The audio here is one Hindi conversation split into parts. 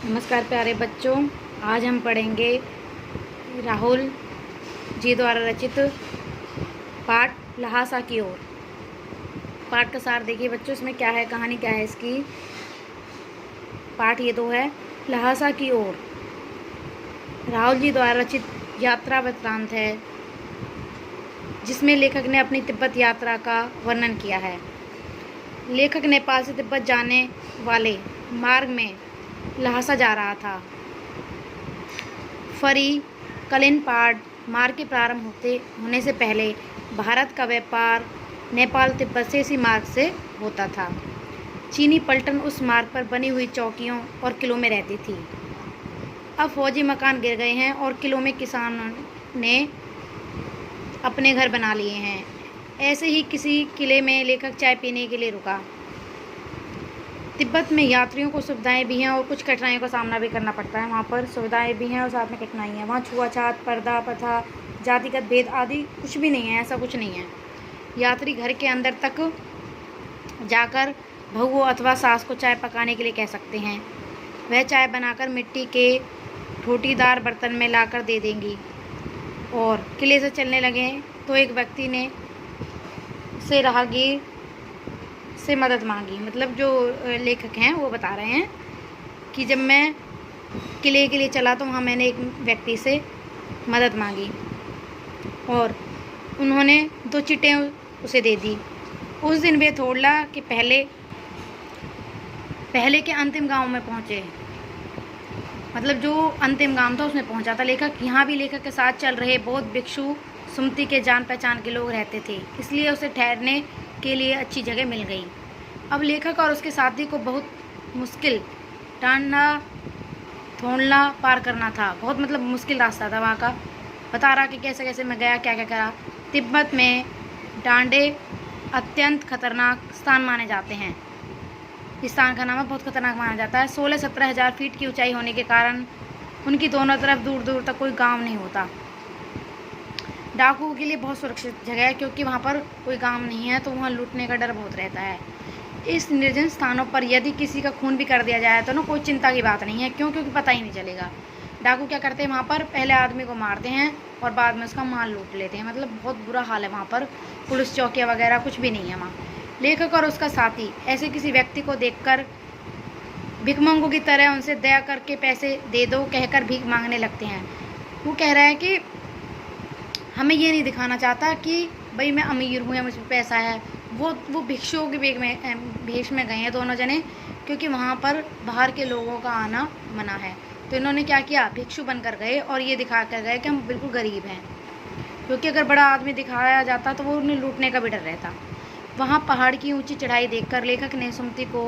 नमस्कार प्यारे बच्चों। आज हम पढ़ेंगे राहुल जी द्वारा रचित पाठ लहासा की ओर। पाठ का सार देखिए बच्चों, इसमें क्या है, कहानी क्या है इसकी। पाठ ये तो है लहासा की ओर। राहुल जी द्वारा रचित यात्रा वृत्तांत है, जिसमें लेखक ने अपनी तिब्बत यात्रा का वर्णन किया है। लेखक नेपाल से तिब्बत जाने वाले मार्ग में लहासा जा रहा था। फरी कलिनपाड मार्ग के प्रारंभ होने से पहले भारत का व्यापार नेपाल तिब्बत से इसी मार्ग से होता था। चीनी पलटन उस मार्ग पर बनी हुई चौकियों और किलों में रहती थी। अब फौजी मकान गिर गए हैं और किलों में किसानों ने अपने घर बना लिए हैं। ऐसे ही किसी किले में लेखक चाय पीने के लिए रुका। तिब्बत में यात्रियों को सुविधाएं भी हैं और कुछ कठिनाइयों का सामना भी करना पड़ता है। वहाँ पर सुविधाएं भी हैं और साथ में कठिनाई है। वहाँ छुआछात, पर्दा प्रथा, जातिगत भेद आदि कुछ भी नहीं है, ऐसा कुछ नहीं है। यात्री घर के अंदर तक जाकर बहू अथवा सास को चाय पकाने के लिए कह सकते हैं। वह चाय बनाकर मिट्टी के ठोटीदार बर्तन में लाकर दे देंगी। और किले से चलने लगे तो एक व्यक्ति ने से राहगीर से मदद मांगी। मतलब जो लेखक हैं वो बता रहे हैं कि जब मैं किले के लिए चला तो वहाँ मैंने एक व्यक्ति से मदद मांगी और उन्होंने 2 चिट्ठियाँ उसे दे दी। उस दिन वे थोड़ला के पहले के अंतिम गांव में पहुँचे। मतलब जो अंतिम गांव था उसमें पहुँचा था लेखक। यहाँ भी लेखक के साथ चल रहे बहुत भिक्षु सुमति के जान पहचान के लोग रहते थे, इसलिए उसे ठहरने के लिए अच्छी जगह मिल गई। अब लेखक और उसके साथी को बहुत मुश्किल टांडा थोड़ला पार करना था। बहुत मतलब मुश्किल रास्ता था वहाँ का। बता रहा कि कैसे कैसे मैं गया, क्या क्या करा। तिब्बत में डांडे अत्यंत खतरनाक स्थान माने जाते हैं। इस स्थान का नाम है, बहुत खतरनाक माना जाता है। 16-17 हज़ार फीट की ऊंचाई होने के कारण उनकी दोनों तरफ दूर दूर तक कोई गांव नहीं होता। डाकुओं के लिए बहुत सुरक्षित जगह है, क्योंकि वहाँ पर कोई गांव नहीं है तो वहाँ लूटने का डर बहुत रहता है। इस निर्जन स्थानों पर यदि किसी का खून भी कर दिया जाए तो ना कोई चिंता की बात नहीं है, क्योंकि पता ही नहीं चलेगा। डाकू क्या करते हैं, वहाँ पर पहले आदमी को मारते हैं और बाद में उसका माल लूट लेते हैं। मतलब बहुत बुरा हाल है वहाँ पर। पुलिस चौकियाँ वगैरह कुछ भी नहीं है वहाँ। लेखक और उसका साथी ऐसे किसी व्यक्ति को देखकर भिखमंगों की तरह उनसे दया करके पैसे दे दो कहकर भीख मांगने लगते हैं। वो कह रहा है कि हमें ये नहीं दिखाना चाहता कि भाई मैं अमीर हूँ या मुझ पर पैसा है। वो भिक्षुओं के भेष में गए हैं दोनों जने, क्योंकि वहाँ पर बाहर के लोगों का आना मना है। तो इन्होंने क्या किया, भिक्षु बनकर गए और ये दिखा कर गए कि हम बिल्कुल गरीब हैं, क्योंकि अगर बड़ा आदमी दिखाया जाता तो वो उन्हें लूटने का भी डर रहता। वहाँ पहाड़ की ऊंची चढ़ाई देखकर लेखक ने सुमति को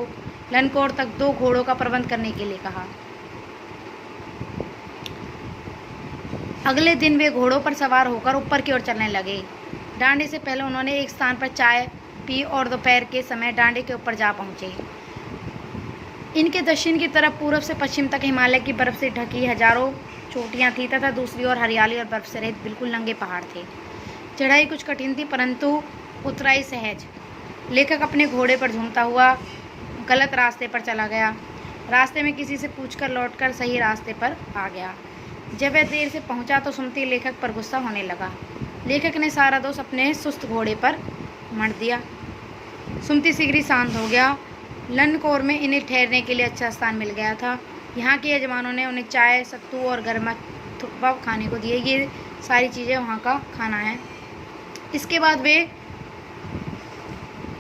लनकोर तक 2 घोड़ों का प्रबंध करने के लिए कहा। अगले दिन वे घोड़ों पर सवार होकर ऊपर की ओर चलने लगे। डांडे से पहले उन्होंने एक स्थान पर चाय पी और दोपहर के समय डांडे के ऊपर जा पहुंचे। इनके दक्षिण की तरफ पूर्व से पश्चिम तक हिमालय की बर्फ से ढकी हजारों चोटियां थी तथा दूसरी ओर हरियाली और बर्फ से रहित बिल्कुल नंगे पहाड़ थे। चढ़ाई कुछ कठिन थी परंतु उतराई सहज। लेखक अपने घोड़े पर झूमता हुआ गलत रास्ते पर चला गया। रास्ते में किसी से पूछकर लौटकर सही रास्ते पर आ गया। जब वह देर से पहुंचा तो सुमति लेखक पर गुस्सा होने लगा। लेखक ने सारा दोष अपने सुस्त घोड़े पर मढ़ दिया। सुमति शीघ्र ही शांत हो गया। लनकोर में इन्हें ठहरने के लिए अच्छा स्थान मिल गया था। यहाँ के यजमानों ने उन्हें चाय, सत्तू और गर्मा थुप्पा खाने को दिए। ये सारी चीज़ें वहाँ का खाना है। इसके बाद वे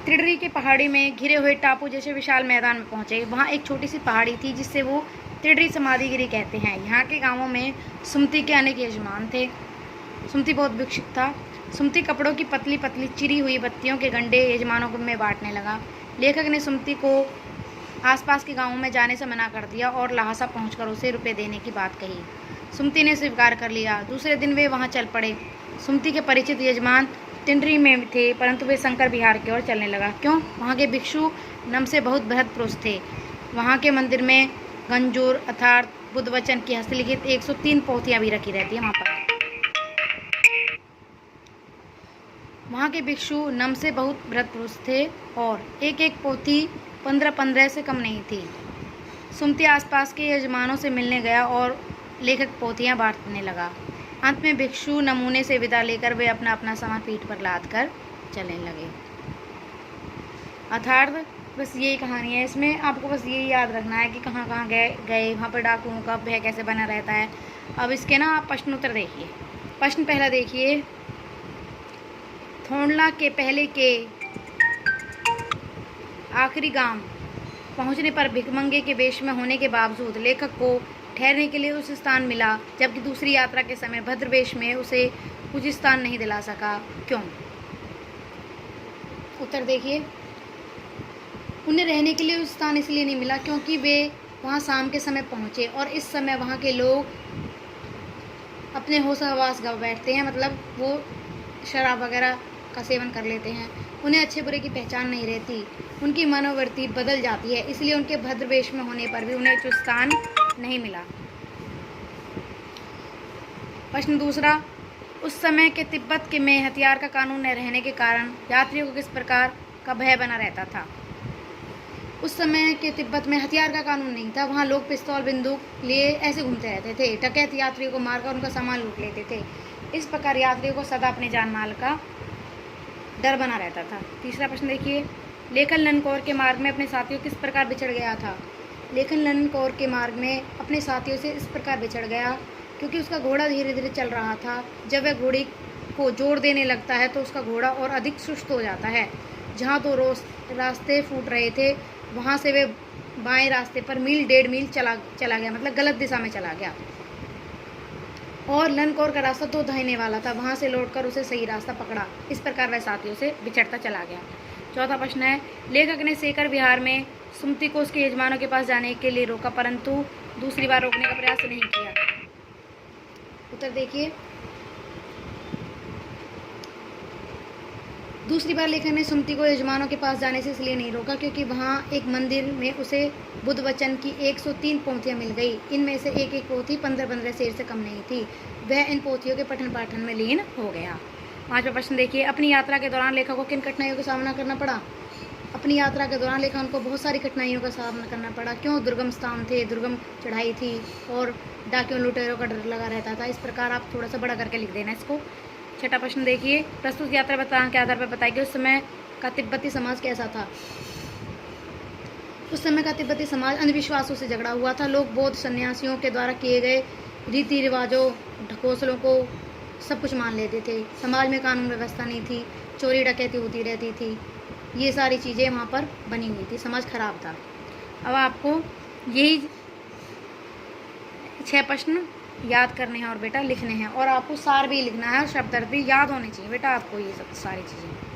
तिडरी के पहाड़ी में घिरे हुए टापू जैसे विशाल मैदान में पहुँचे। वहाँ एक छोटी सी पहाड़ी थी जिससे वो तिडरी समाधिगिरी कहते हैं। यहाँ के गाँवों में सुमति के अनेक यजमान थे। सुमति बहुत भिक्षुक था। सुमति कपड़ों की पतली पतली चिरी हुई बत्तियों के गंडे यजमानों में बांटने लगा। लेखक ने सुमति को आसपास के गांवों में जाने से मना कर दिया और लहासा पहुंचकर उसे रुपए देने की बात कही। सुमति ने स्वीकार कर लिया। दूसरे दिन वे वहां चल पड़े। सुमति के परिचित यजमान तिंडरी में थे, परंतु वे शंकर विहार की ओर चलने लगा। क्यों? वहाँ के भिक्षु नम से बहुत बृहद पुरुष थे। वहाँ के मंदिर में गंजूर अर्थात बुद्ध वचन की हस्तलिखित 103 पोथियाँ भी रखी रहती है वहाँ पर। वहाँ के भिक्षु नम से बहुत बृहद पुरुष थे और एक एक पोथी 15-15 से कम नहीं थी। सुमती आसपास के यजमानों से मिलने गया और लेखक पोथियाँ बांटने लगा। अंत में भिक्षु नमूने से विदा लेकर वे अपना अपना सामान पीठ पर लाद कर चलने लगे। अर्थात बस यही कहानी है। इसमें आपको बस यही याद रखना है कि कहाँ कहाँ गए वहाँ पर डाकुओं का भय कैसे बना रहता है। अब इसके ना आप प्रश्न उत्तर देखिए। प्रश्न पहला देखिए, थोंडला के पहले के आखिरी गांव पहुंचने पर भिखमंगे के वेश में होने के बावजूद लेखक को ठहरने के लिए उस स्थान मिला, जबकि दूसरी यात्रा के समय भद्र वेश में उसे कुछ स्थान नहीं दिला सका, क्यों? उत्तर देखिए, उन्हें रहने के लिए उस स्थान इसलिए नहीं मिला क्योंकि वे वहाँ शाम के समय पहुँचे और इस समय वहाँ के लोग अपने होश हवास गंवा बैठते हैं, मतलब वो शराब वगैरह का सेवन कर लेते हैं। उन्हें अच्छे बुरे की पहचान नहीं रहती, उनकी मनोवृत्ति बदल जाती है, इसलिए उनके भद्र वेश में होने पर भी उन्हें उचित स्थान नहीं मिला। प्रश्न दूसरा, उस समय के तिब्बत के में हथियार का कानून न रहने के कारण यात्रियों को किस प्रकार का भय बना रहता था? उस समय के तिब्बत में हथियार का कानून नहीं था, वहाँ लोग पिस्तौल बंदूक लिए ऐसे घूमते रहते थे। डकैत यात्रियों को मारकर उनका सामान लूट लेते थे। इस प्रकार यात्रियों को सदा अपने जान माल का डर बना रहता था। तीसरा प्रश्न देखिए, लेखन लनकौर के मार्ग में अपने साथियों किस प्रकार बिछड़ गया था? लेखन लनकौर के मार्ग में अपने साथियों से इस प्रकार बिछड़ गया क्योंकि उसका घोड़ा धीरे धीरे चल रहा था। जब वह घोड़े को जोर देने लगता है तो उसका घोड़ा और अधिक सुस्त हो जाता है। जहाँ दो रास्ते फूट रहे थे वहाँ से वे बाएं रास्ते पर मील 1.5 मील चला गया, मतलब गलत दिशा में चला गया। और लनकौर का रास्ता तो दाहिने वाला था, वहाँ से लौटकर उसे सही रास्ता पकड़ा। इस प्रकार वह साथियों से बिछड़ता चला गया। चौथा प्रश्न है, लेखक ने सेकर विहार में सुमति को उसके यजमानों के पास जाने के लिए रोका परंतु दूसरी बार रोकने का प्रयास नहीं किया। उत्तर देखिए, दूसरी बार लेखक ने सुमति को यजमानों के पास जाने से इसलिए नहीं रोका क्योंकि वहाँ एक मंदिर में उसे बुद्ध वचन की 103 पोथियाँ मिल गई। इनमें से एक एक पोथी 15-15 शेर से कम नहीं थी। वह इन पोथियों के पठन पाठन में लीन हो गया। पांचवा प्रश्न देखिए, अपनी यात्रा के दौरान लेखक को किन कठिनाइयों का सामना करना पड़ा? अपनी यात्रा के दौरान लेखक को बहुत सारी कठिनाइयों का सामना करना पड़ा। क्यों? दुर्गम स्थान थे, दुर्गम चढ़ाई थी और डाकियों लुटेरों का डर लगा रहता था। इस प्रकार आप थोड़ा सा बड़ा करके लिख देना इसको। छठा प्रश्न देखिए, प्रस्तुत यात्रा बताएं के आधार पर बताइए कि उस समय का तिब्बती समाज कैसा था? उस समय का तिब्बती समाज अंधविश्वासों से झगड़ा हुआ था। लोग बौद्ध सन्यासियों के द्वारा किए गए रीति रिवाजों ढकोसलों को सब कुछ मान लेते थे। समाज में कानून व्यवस्था नहीं थी, चोरी डकैती होती रहती थी, ये सारी चीज़ें वहाँ पर बनी हुई थी, समाज खराब था। अब आपको यही 6 प्रश्न याद करने हैं और बेटा लिखने हैं और आपको सार भी लिखना है और शब्द अर्थ भी याद होने चाहिए बेटा आपको, ये सब सारी चीज़ें।